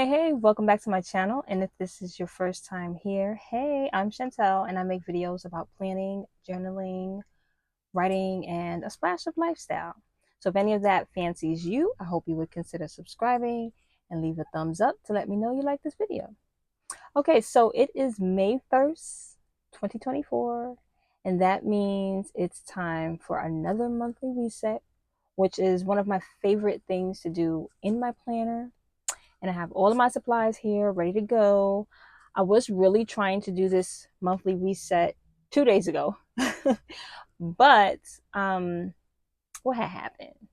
Hey, welcome back to my channel. And if this is your first time here, hey, I'm Chantel and I make videos about planning, journaling, writing, and a splash of lifestyle. So if any of that fancies you, I hope you would consider subscribing and leave a thumbs up to let me know you like this video. Okay, so it is May 1st, 2024, and that means it's time for another monthly reset, which is one of my favorite things to do in my planner, and I have all of my supplies here ready to go. I was really trying to do this monthly reset 2 days ago, but what had happened?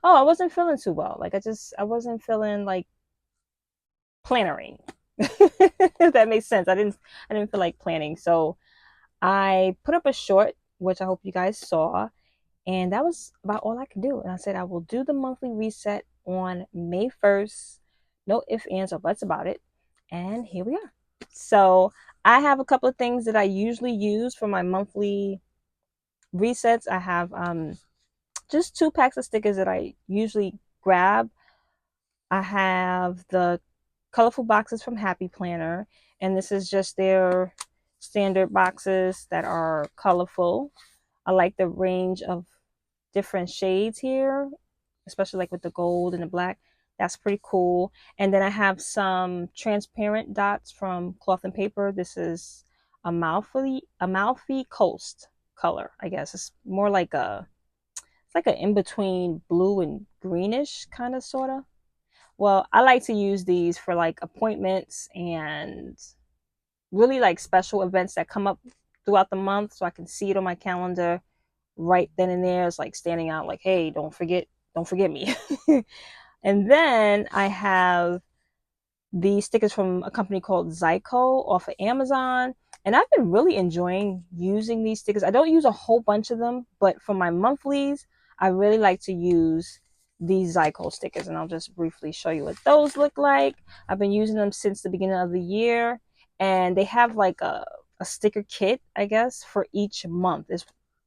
Oh, I wasn't feeling too well. I wasn't feeling like plannering. If that makes sense. I didn't feel like planning. So I put up a short, which I hope you guys saw, and that was about all I could do. And I said I will do the monthly reset on May 1st. No ifs, ands, or buts about it. And here we are. So I have a couple of things that I usually use for my monthly resets. I have just 2 packs of stickers that I usually grab. I have the colorful boxes from Happy Planner, and this is just their standard boxes that are colorful. I like the range of different shades here, especially like with the gold and the black. That's pretty cool. And then I have some transparent dots from Cloth and Paper. This is Amalfi Coast color, I guess. It's more like it's like an in-between blue and greenish kind of sorta. Well, I like to use these for like appointments and really like special events that come up throughout the month so I can see it on my calendar right then and there. It's like standing out like, hey, don't forget me. And then I have the stickers from a company called Zyco off of Amazon. And I've been really enjoying using these stickers. I don't use a whole bunch of them, but for my monthlies, I really like to use these Zyco stickers. And I'll just briefly show you what those look like. I've been using them since the beginning of the year. And they have like a sticker kit, I guess, for each month.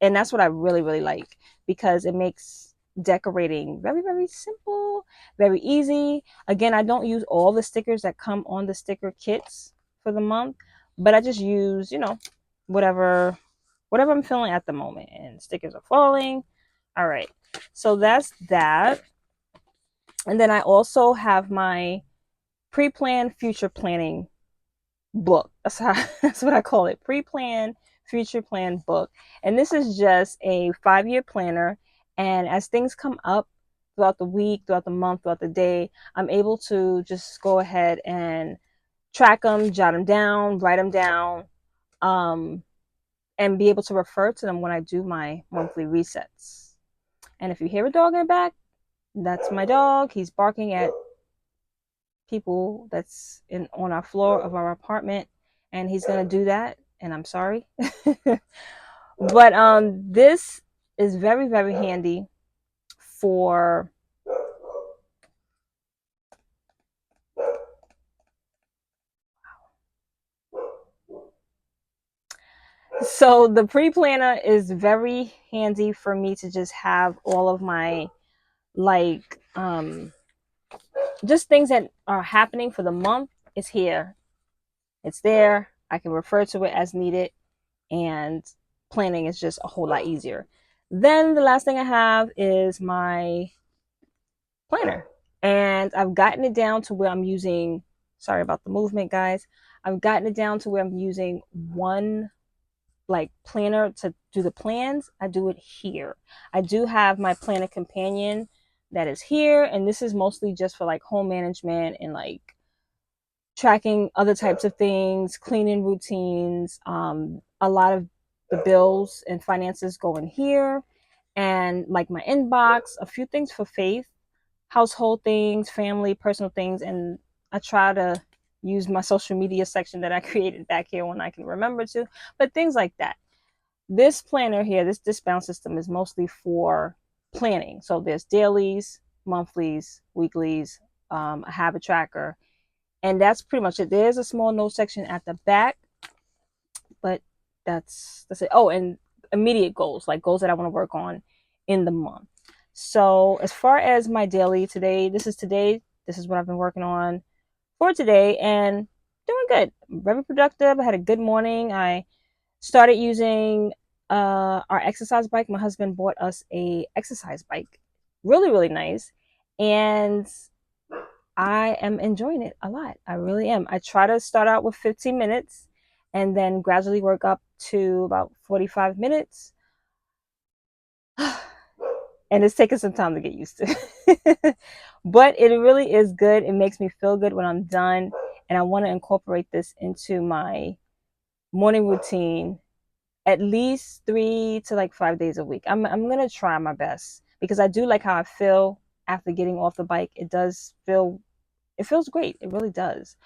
And that's what I really, really like because it makes decorating very, very simple, very easy. Again, I don't use all the stickers that come on the sticker kits for the month, but I just use, whatever I'm feeling at the moment. And stickers are falling. All right. So that's that. And then I also have my pre-planned future planning book. That's what I call it. Pre-planned future plan book. And this is just a 5-year planner. And as things come up throughout the week, throughout the month, throughout the day, I'm able to just go ahead and track them, jot them down, write them down, um, and be able to refer to them when I do my monthly resets. And if you hear a dog in the back, that's my dog. He's barking at people that's in on our floor of our apartment, and he's gonna do that, and I'm sorry. But this is very, very handy for so the pre-planner is very handy for me to just have all of my like just things that are happening for the month. Is here, it's there, I can refer to it as needed, and planning is just a whole lot easier. Then the last thing I have is my planner, and I've gotten it down to where I'm using, sorry about the movement guys, I've gotten it down to where I'm using one like planner to do the plans. I do it here. I do have my planner companion that is here, and this is mostly just for like home management and like tracking other types of things, cleaning routines. A lot of the bills and finances go in here, and like my inbox, a few things for Faith, household things, family, personal things, and I try to use my social media section that I created back here when I can remember to, but things like that. This planner here, this discount system is mostly for planning. So there's dailies, monthlies, weeklies, a habit tracker, and that's pretty much it. There's a small note section at the back, but that's it. Oh, and immediate goals, like goals that I want to work on in the month. So as far as my daily today, this is what I've been working on. for today and doing good. Very productive. I had a good morning. I started using our exercise bike. My husband bought us a exercise bike. Really, really nice. And I am enjoying it a lot. I really am. I try to start out with 15 minutes and then gradually work up to about 45 minutes. And it's taken some time to get used to. But it really is good. It makes me feel good when I'm done. And I want to incorporate this into my morning routine at least 3 to 5 days a week. I'm gonna try my best because I do like how I feel after getting off the bike. It feels great. It really does.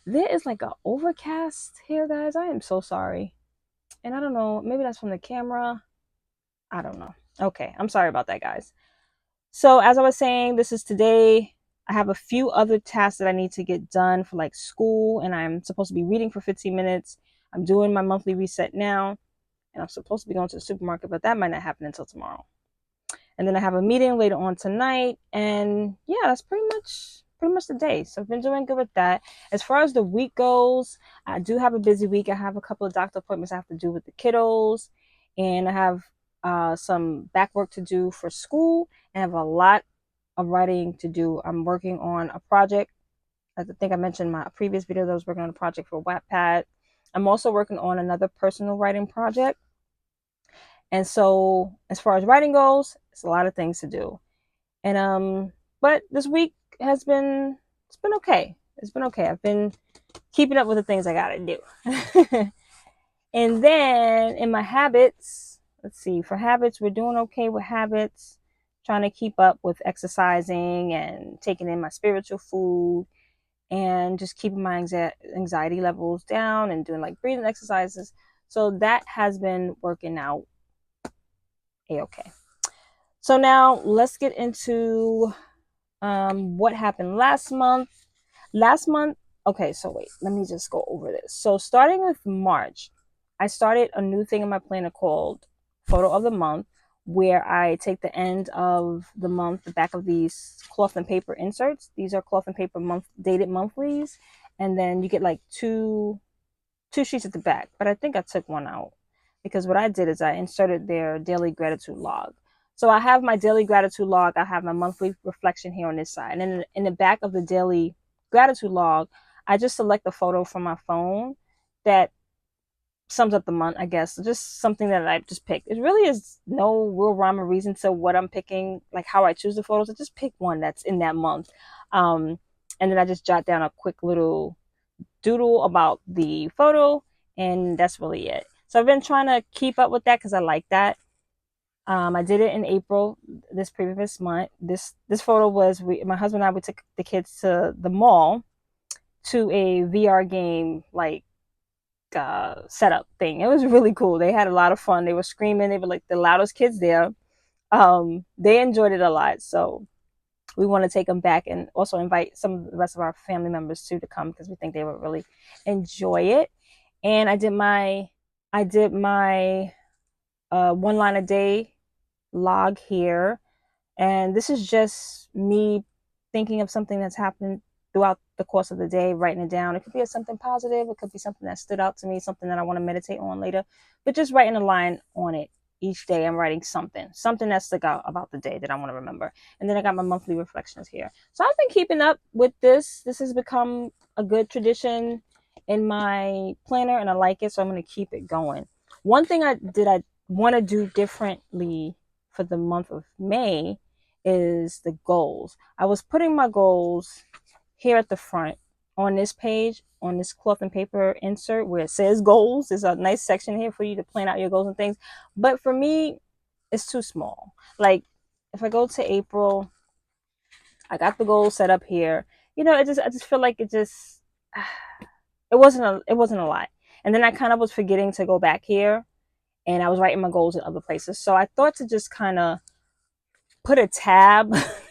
There is like a overcast here, guys. I am so sorry. And I don't know, maybe that's from the camera. I don't know. Okay, I'm sorry about that, guys. So as I was saying, this is today. I have a few other tasks that I need to get done for like school, and I'm supposed to be reading for 15 minutes. I'm doing my monthly reset now, and I'm supposed to be going to the supermarket, but that might not happen until tomorrow. And then I have a meeting later on tonight, and yeah, that's pretty much the day. So I've been doing good with that. As far as the week goes, I do have a busy week. I have a couple of doctor appointments I have to do with the kiddos, and I have some back work to do for school, and I have a lot of writing to do. I'm working on a project. I think I mentioned in my previous video that I was working on a project for Wattpad. I'm also working on another personal writing project. And so as far as writing goes, it's a lot of things to do. And but this week has been it's been okay. It's been okay. I've been keeping up with the things I gotta do. And then in my habits, let's see, for habits, we're doing okay with habits, trying to keep up with exercising and taking in my spiritual food and just keeping my anxiety levels down and doing like breathing exercises. So that has been working out a-okay. So now let's get into what happened last month. Last month, okay, so wait, let me just go over this. So starting with March, I started a new thing in my planner called Photo of the Month, where I take the end of the month, the back of these cloth and paper inserts. These are cloth and paper dated monthlies, and then you get like two sheets at the back. But I think I took one out because what I did is I inserted their daily gratitude log. So I have my daily gratitude log. I have my monthly reflection here on this side. And then in the back of the daily gratitude log, I just select a photo from my phone that sums up the month, I guess. Just something that I just picked. It really is no real rhyme or reason to what I'm picking, like how I choose the photos. I just pick one that's in that month. And then I just jot down a quick little doodle about the photo, and that's really it. So I've been trying to keep up with that because I like that. I did it in April this previous month. This photo was my husband and I, we took the kids to the mall to a VR game like setup thing. It was really cool. They had a lot of fun. They were screaming. They were like the loudest kids there. They enjoyed it a lot. So we want to take them back and also invite some of the rest of our family members too to come because we think they would really enjoy it. And I did my one line a day log here, and this is just me thinking of something that's happened throughout the course of the day, writing it down. It could be something positive, it could be something that stood out to me, something that I want to meditate on later, but just writing a line on it. Each day I'm writing something that stuck out about the day that I want to remember. And then I got my monthly reflections here. So I've been keeping up with this. This has become a good tradition in my planner and I like it, so I'm going to keep it going. One thing I want to do differently for the month of May is the goals. I was putting my goals here at the front on this page, on this cloth and paper insert where it says goals. There's a nice section here for you to plan out your goals and things. But for me, it's too small. Like if I go to April, I got the goals set up here. I just feel like it wasn't a lot. And then I kind of was forgetting to go back here and I was writing my goals in other places. So I thought to just kind of put a tab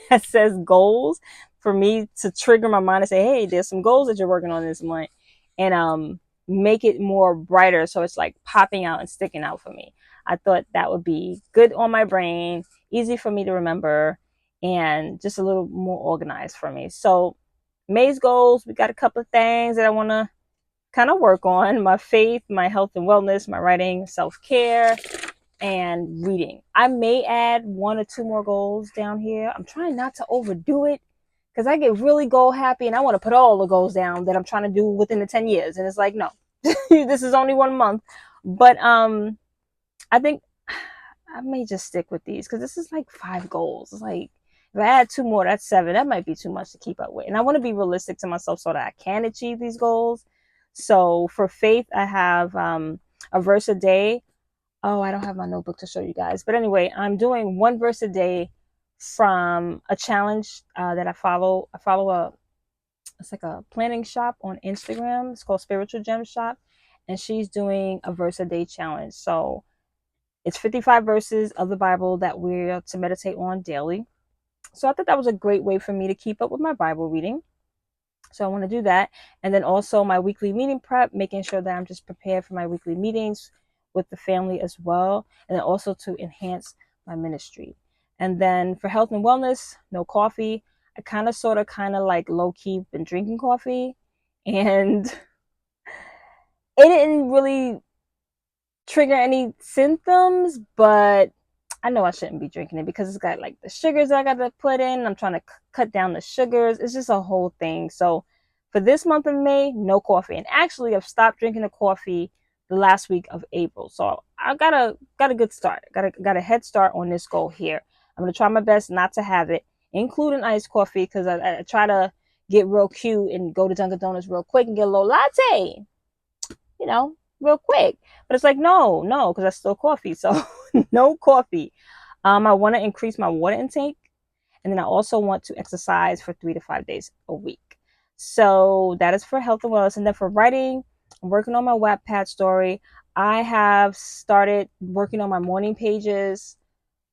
that says goals for me to trigger my mind and say, hey, there's some goals that you're working on this month, and make it more brighter so it's like popping out and sticking out for me. I thought that would be good on my brain, easy for me to remember, and just a little more organized for me. So May's goals, we got a couple of things that I want to kind of work on: my faith, my health and wellness, my writing, self-care, and reading. I may add 1 or 2 more goals down here. I'm trying not to overdo it because I get really goal happy and I want to put all the goals down that I'm trying to do within the 10 years. And it's like, no, this is only 1 month. But I think I may just stick with these because this is like 5 goals. It's like, if I add 2 more, that's 7. That might be too much to keep up with. And I want to be realistic to myself so that I can achieve these goals. So for faith, I have a verse a day. Oh, I don't have my notebook to show you guys. But anyway, I'm doing 1 verse a day from a challenge that I follow. I follow it's like a planning shop on Instagram. It's called Spiritual Gem Shop. And she's doing a verse a day challenge. So it's 55 verses of the Bible that we're to meditate on daily. So I thought that was a great way for me to keep up with my Bible reading. So I want to do that. And then also my weekly meeting prep, making sure that I'm just prepared for my weekly meetings with the family as well. And then also to enhance my ministry. And then for health and wellness, no coffee. I kind of like low key been drinking coffee. And it didn't really trigger any symptoms, but I know I shouldn't be drinking it because it's got like the sugars I got to put in. I'm trying to cut down the sugars. It's just a whole thing. So for this month of May, no coffee. And actually, I've stopped drinking the coffee the last week of April. So I got a good start. Got a head start on this goal here. I'm gonna try my best not to have it, including iced coffee, because I try to get real cute and go to Dunkin' Donuts real quick and get a little latte. You know, real quick. But it's like, no, because I still coffee. So no coffee. I want to increase my water intake. And then I also want to exercise for 3 to 5 days a week. So that is for health and wellness. And then for writing, I'm working on my Wattpad story. I have started working on my morning pages.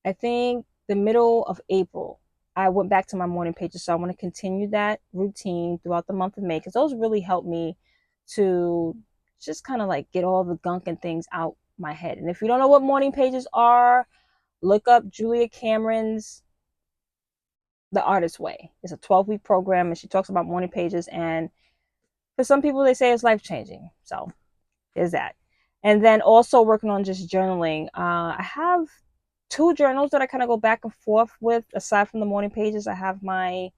I think the middle of April, I went back to my morning pages. So I want to continue that routine throughout the month of May because those really help me to just kind of like get all the gunk and things out my head. And if you don't know what morning pages are, look up Julia Cameron's The Artist's Way. It's a 12-week program and she talks about morning pages. And for some people, they say it's life changing. So there's that. And then also working on just journaling. I have 2 journals that I kind of go back and forth with. Aside from the morning pages, I have my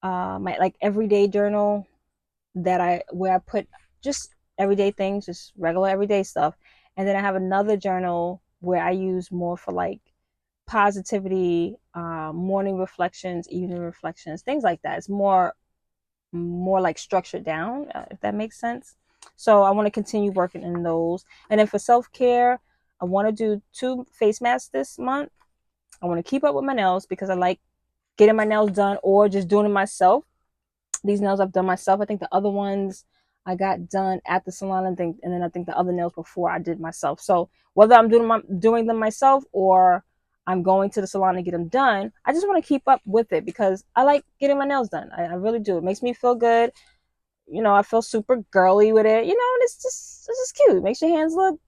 my like everyday journal where I put just everyday things, just regular everyday stuff. And then I have another journal where I use more for like positivity, morning reflections, evening reflections, things like that. It's more like structured down, if that makes sense. So I want to continue working in those. And then for self-care, I want to do 2 face masks this month. I want to keep up with my nails because I like getting my nails done or just doing it myself. These nails I've done myself. I think the other ones I got done at the salon, and then I think the other nails before I did myself. So whether I'm doing them myself or I'm going to the salon to get them done, I just want to keep up with it because I like getting my nails done. I really do. It makes me feel good. You know, I feel super girly with it. You know, and it's just cute. It makes your hands look,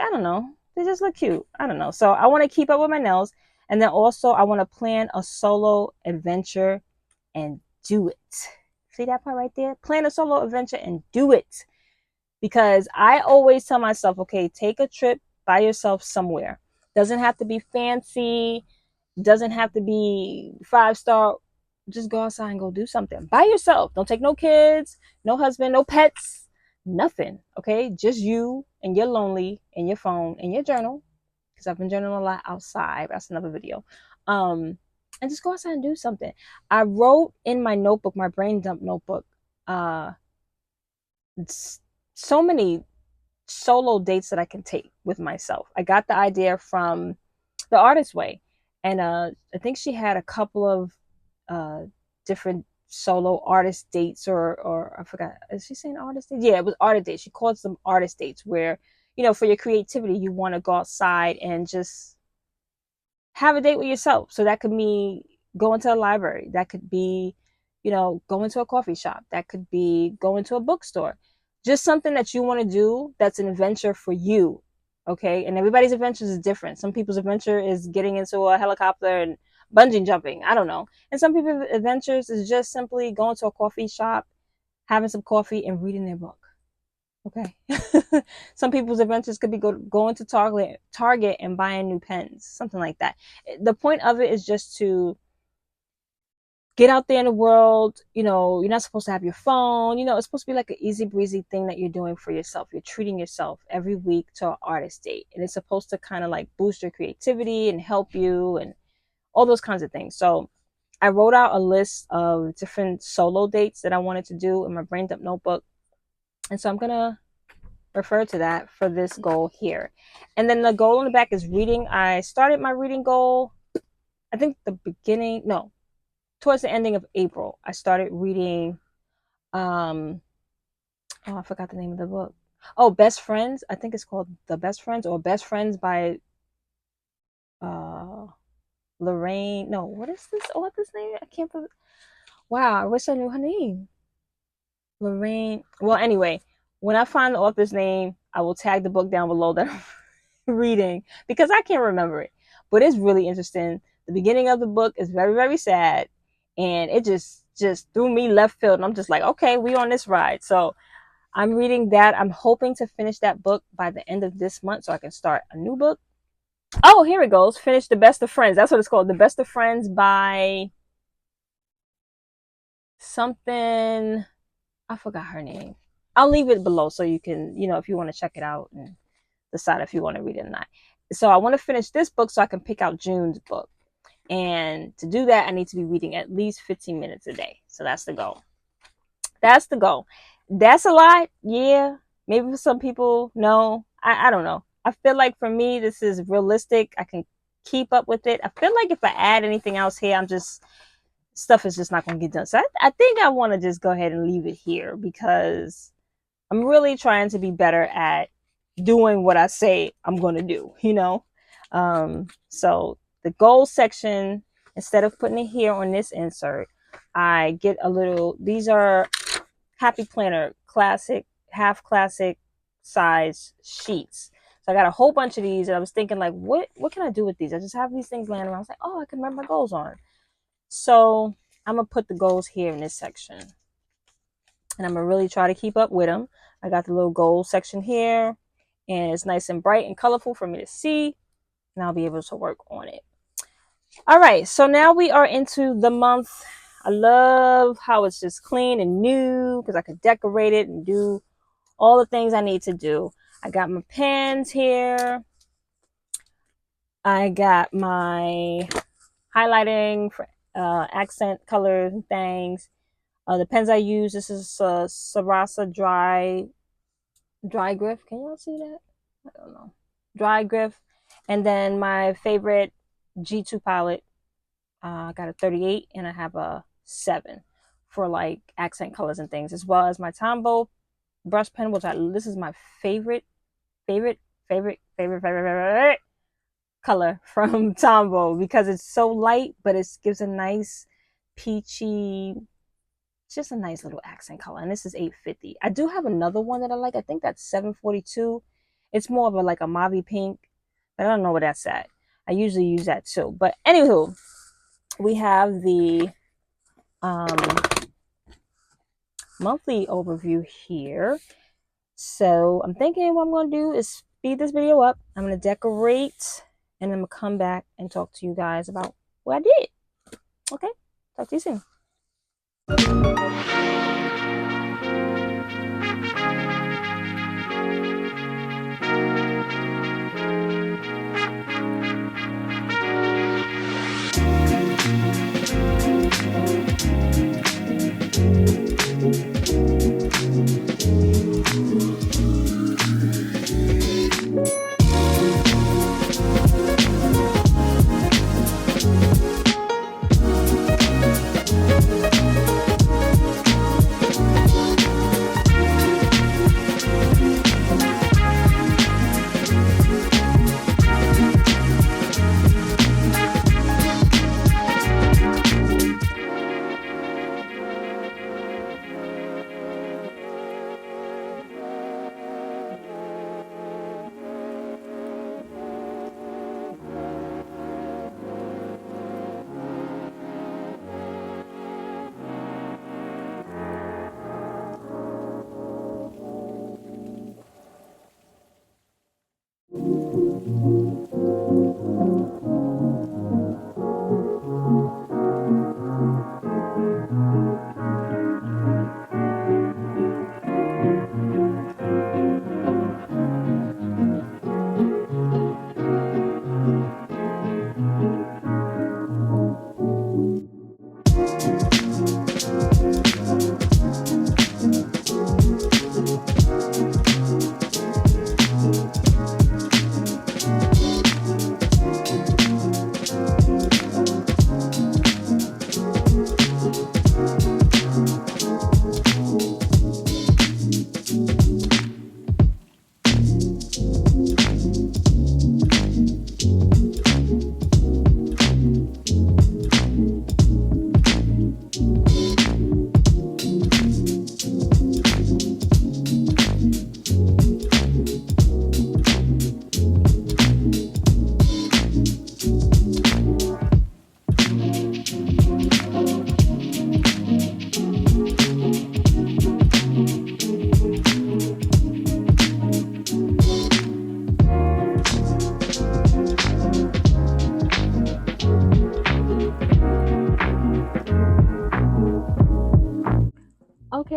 I don't know, they just look cute. I don't know. So I want to keep up with my nails, and then also I want to plan a solo adventure and do it. See that part right there? Plan a solo adventure and do it. Because I always tell myself, okay, take a trip by yourself somewhere. Doesn't have to be fancy, doesn't have to be 5-star. Just go outside and go do something by yourself. Don't take no kids, no husband, no pets, nothing. Okay, just you and your lonely and your phone and your journal. Because I've been journaling a lot outside. That's another video. And just go outside and do something. I wrote in my notebook, my brain dump notebook, uh, so many solo dates that I can take with myself. I got the idea from The Artist's Way, and I think she had a couple of different solo artist dates, or I forgot. Is she saying artist dates? Yeah, it was artist dates. She called them artist dates, where for your creativity, you want to go outside and just have a date with yourself. So that could be going to a library. That could be, going to a coffee shop. That could be going to a bookstore. Just something that you want to do that's an adventure for you. Okay. And everybody's adventure is different. Some people's adventure is getting into a helicopter and bungee jumping. I don't know. And some people's adventures is just simply going to a coffee shop, having some coffee, and reading their book. Okay. Some people's adventures could be going to Target and buying new pens, something like that. The point of it is just to get out there in the world. You're not supposed to have your phone. It's supposed to be like an easy breezy thing that you're doing for yourself. You're treating yourself every week to an artist date. And it's supposed to kind of like boost your creativity and help you and all those kinds of things. So I wrote out a list of different solo dates that I wanted to do in my brain dump notebook. And so I'm going to refer to that for this goal here. And then the goal in the back is reading. I started my reading goal, I think towards the ending of April. I started reading, I forgot the name of the book. Oh, Best Friends. I think it's called The Best Friends, or Best Friends by Lorraine. No, what is this author's name? I can't believe. Wow, I wish I knew her name. Lorraine. Well, anyway, when I find the author's name, I will tag the book down below that I'm reading, because I can't remember it. But it's really interesting. The beginning of the book is very, very sad, and it just threw me left field. And I'm just like, okay, we on this ride. So I'm reading that. I'm hoping to finish that book by the end of this month so I can start a new book. Oh, here it goes. Finish The Best of Friends. That's what it's called. The Best of Friends by something. I forgot her name. I'll leave it below so you can, if you want to check it out and decide if you want to read it or not. So I want to finish this book so I can pick out June's book. And to do that, I need to be reading at least 15 minutes a day. So that's the goal. That's the goal. That's a lot. Yeah. Maybe for some people, no. I don't know. I feel like for me, this is realistic. I can keep up with it. I feel like if I add anything else here, stuff is just not going to get done. So I think I want to just go ahead and leave it here, because I'm really trying to be better at doing what I say I'm going to do, So the goal section, instead of putting it here on this insert, I get these are Happy Planner classic, half classic size sheets. So I got a whole bunch of these, and I was thinking like, what can I do with these? I just have these things laying around. I was like, oh, I can write my goals on. So I'm going to put the goals here in this section, and I'm going to really try to keep up with them. I got the little goal section here, and it's nice and bright and colorful for me to see, and I'll be able to work on it. All right, so now we are into the month. I love how it's just clean and new, because I could decorate it and do all the things I need to do. I got my pens here. I got my highlighting for accent colors and things. The pens I use, this is Sarasa dry grip. Can y'all see that? I don't know. Dry grip. And then my favorite G2 palette. I got a 38 and I have a 7 for like accent colors and things, as well as my Tombow brush pen, which this is my favorite color from Tombow, because it's so light, but it gives a nice peachy, just a nice little accent color. And this is 850. I do have another one that I like. I think that's 742. It's more of a mauve pink, but I don't know where that's at. I usually use that too. But anywho, we have the monthly overview here. So I'm thinking what I'm going to do is speed this video up. I'm going to decorate, and I'm going to come back and talk to you guys about what I did. Okay, talk to you soon.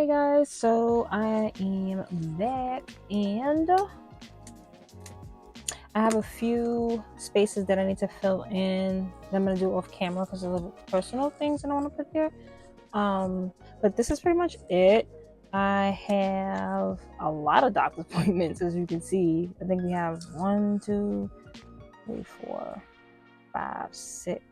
Hey guys, so I am back and I have a few spaces that I need to fill in that I'm going to do off camera because of the personal things that I want to put there. But this is pretty much it. I have a lot of doctor's appointments, as you can see. I think we have 1, 2, 3, 4, 5, 6,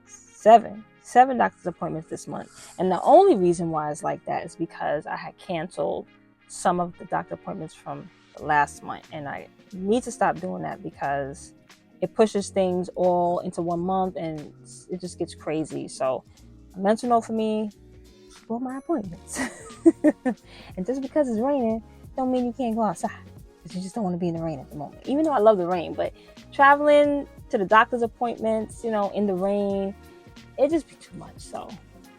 7 doctor's appointments this month. And the only reason why it's like that is because I had canceled some of the doctor appointments from last month, and I need to stop doing that because it pushes things all into 1 month and it just gets crazy. So a mental note for me, keep all my appointments. And just because it's raining don't mean you can't go outside, because you just don't want to be in the rain at the moment. Even though I love the rain, but traveling to the doctor's appointments, in the rain, it just be too much. So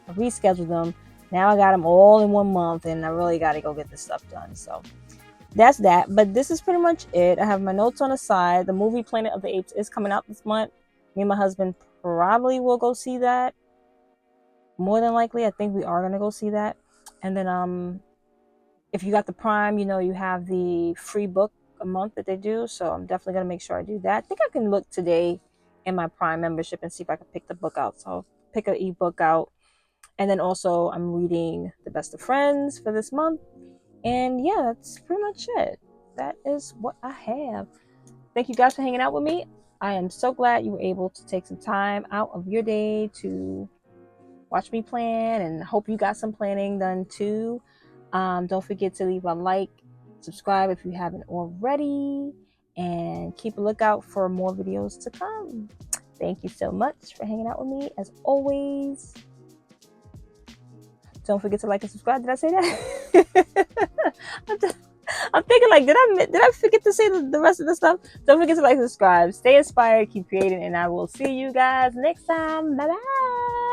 I rescheduled them. Now I got them all in 1 month, and I really got to go get this stuff done. So that's that. But this is pretty much it. I have my notes on the side. The movie Planet of the Apes is coming out this month. Me and my husband probably will go see that. More than likely, I think we are going to go see that. And then if you got the Prime, you have the free book a month that they do. So I'm definitely going to make sure I do that. I think I can look today in my Prime membership and see if I can pick the book out. So I'll pick an ebook out. And then also I'm reading The Best of Friends for this month. And yeah, that's pretty much it. That is what I have. Thank you guys for hanging out with me. I am so glad you were able to take some time out of your day to watch me plan, and hope you got some planning done too. Don't forget to leave a like, subscribe if you haven't already, and keep a lookout for more videos to come. Thank you so much for hanging out with me as always. Don't forget to like and subscribe. Did I say that? I'm thinking, like, did I forget to say the rest of the stuff? Don't forget to like and subscribe. Stay inspired, keep creating, and I will see you guys next time. Bye bye.